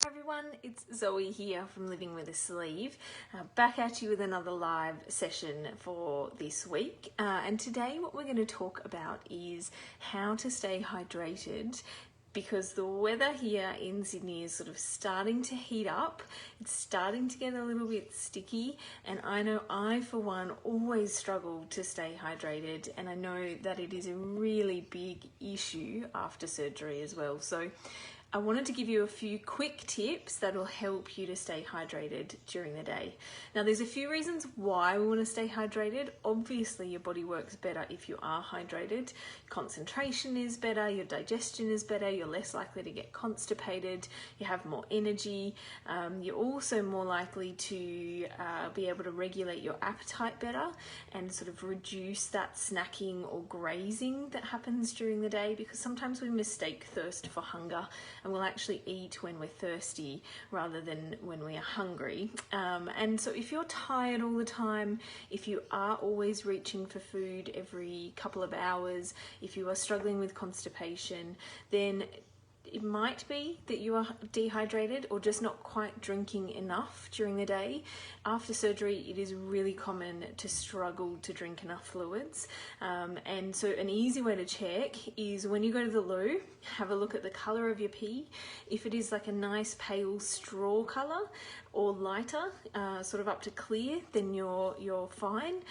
Everyone, it's Zoe here from Living with a Sleeve, back at you with another live session for this week. And today what we're going to talk about is how to stay hydrated, because the weather here in Sydney is sort of starting to heat up. It's starting to get a little bit sticky, and I know I, for one, always struggle to stay hydrated, and I know that it is a really big issue after surgery as well. So I wanted to give you a few quick tips that will help you to stay hydrated during the day. Now, there's a few reasons why we want to stay hydrated. Obviously, your body works better if you are hydrated. Concentration is better, your digestion is better, you're less likely to get constipated, you have more energy. You're also more likely to be able to regulate your appetite better and sort of reduce that snacking or grazing that happens during the day, because sometimes we mistake thirst for hunger, and we'll actually eat when we're thirsty rather than when we are hungry. And so if you're tired all the time, if you are always reaching for food every couple of hours, if you are struggling with constipation, then it might be that you are dehydrated or just not quite drinking enough during the day. After surgery, it is really common to struggle to drink enough fluids. And so an easy way to check is when you go to the loo, have a look at the colour of your pee. If it is like a nice pale straw colour or lighter, sort of up to clear, then you're fine.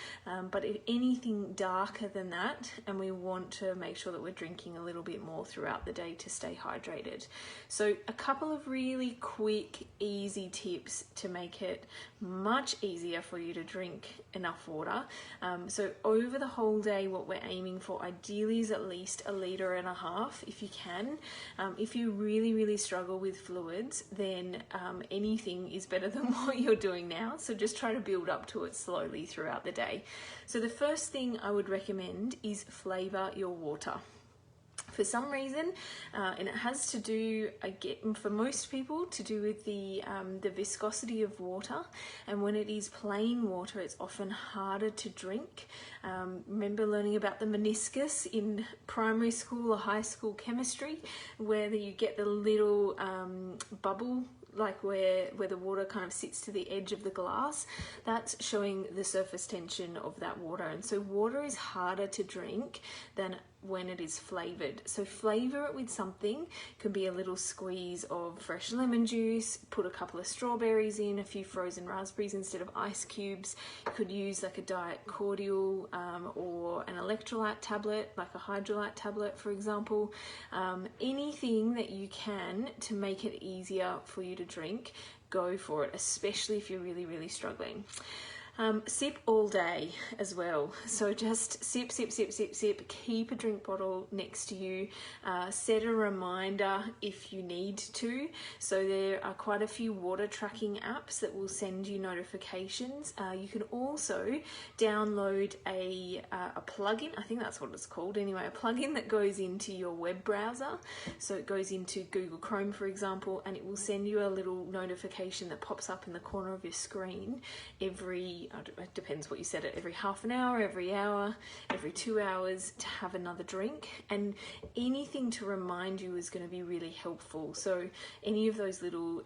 But if anything darker than that, and we want to make sure that we're drinking a little bit more throughout the day to stay hydrated. So a couple of really quick, easy tips to make it much easier for you to drink enough water. So over the whole day, what we're aiming for ideally is at least 1.5 litres if you can. If you really struggle with fluids, then anything is better than what you're doing now. So just try to build up to it slowly throughout the day. So the first thing I would recommend is flavour your water. For some reason, and it has to do, for most people, to do with the viscosity of water. And when it is plain water, it's often harder to drink. Remember learning about the meniscus in primary school or high school chemistry, where you get the little bubble, like where the water kind of sits to the edge of the glass. That's showing the surface tension of that water. And so water is harder to drink than when it is flavoured. So flavour it with something. Could be a little squeeze of fresh lemon juice, put a couple of strawberries in, a few frozen raspberries instead of ice cubes. You could use like a diet cordial or an electrolyte tablet, like a hydrolyte tablet, for example. Anything that you can to make it easier for you to drink, go for it, especially if you're really struggling. Sip all day as well. So just sip. Keep a drink bottle next to you. Set a reminder if you need to. So there are quite a few water tracking apps that will send you notifications. You can also download a plugin. I think that's what it's called anyway. A plugin that goes into your web browser. So it goes into Google Chrome, for example, and it will send you a little notification that pops up in the corner of your screen it depends what you set it, every half an hour, every hour, every 2 hours, to have another drink. And anything to remind you is going to be really helpful. So any of those little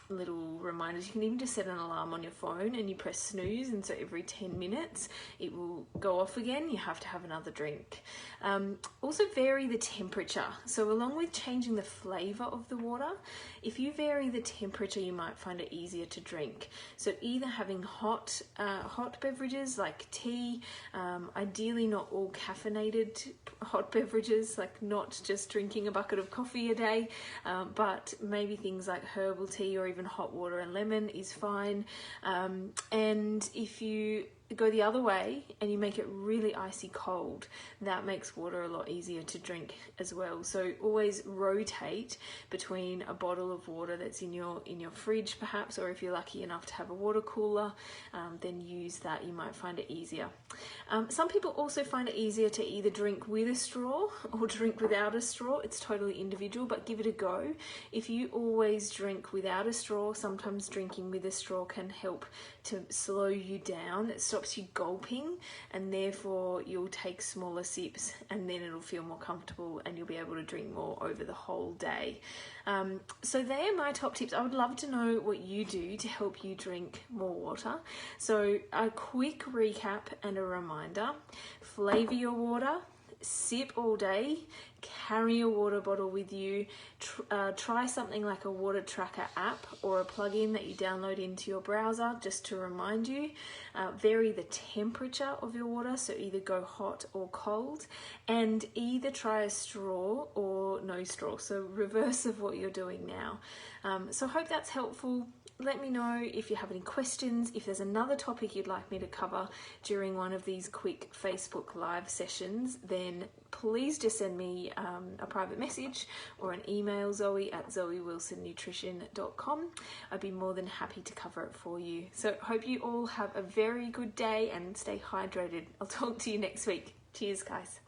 reminders, you can even just set an alarm on your phone and you press snooze, and so every 10 minutes it will go off again. You have to have another drink. Also vary the temperature. So along with changing the flavour of the water, if you vary the temperature, you might find it easier to drink. So either having hot beverages like tea, ideally not all caffeinated hot beverages, like not just drinking a bucket of coffee a day, but maybe things like herbal tea or even hot water and lemon is fine. And if you go the other way and you make it really icy cold, that makes water a lot easier to drink as well. So always rotate between a bottle of water that's in your fridge perhaps, or if you're lucky enough to have a water cooler, then use that. You might find it easier. Some people also find it easier to either drink with a straw or drink without a straw. It's totally individual, but give it a go. If you always drink without a straw, sometimes drinking with a straw can help to slow you down. So stops you gulping, and therefore you'll take smaller sips, and then it'll feel more comfortable and you'll be able to drink more over the whole day. So they are my top tips. I would love to know what you do to help you drink more water. So a quick recap and a reminder: flavour your water, sip all day, carry a water bottle with you, try something like a water tracker app or a plugin that you download into your browser just to remind you. Vary the temperature of your water, so either go hot or cold, and either try a straw or no straw, so reverse of what you're doing now. So I hope that's helpful. Let me know if you have any questions. If there's another topic you'd like me to cover during one of these quick Facebook Live sessions, then please just send me a private message or an email, zoe@zoewilsonnutrition.com. I'd be more than happy to cover it for you. So hope you all have a very good day and stay hydrated. I'll talk to you next week. Cheers, guys.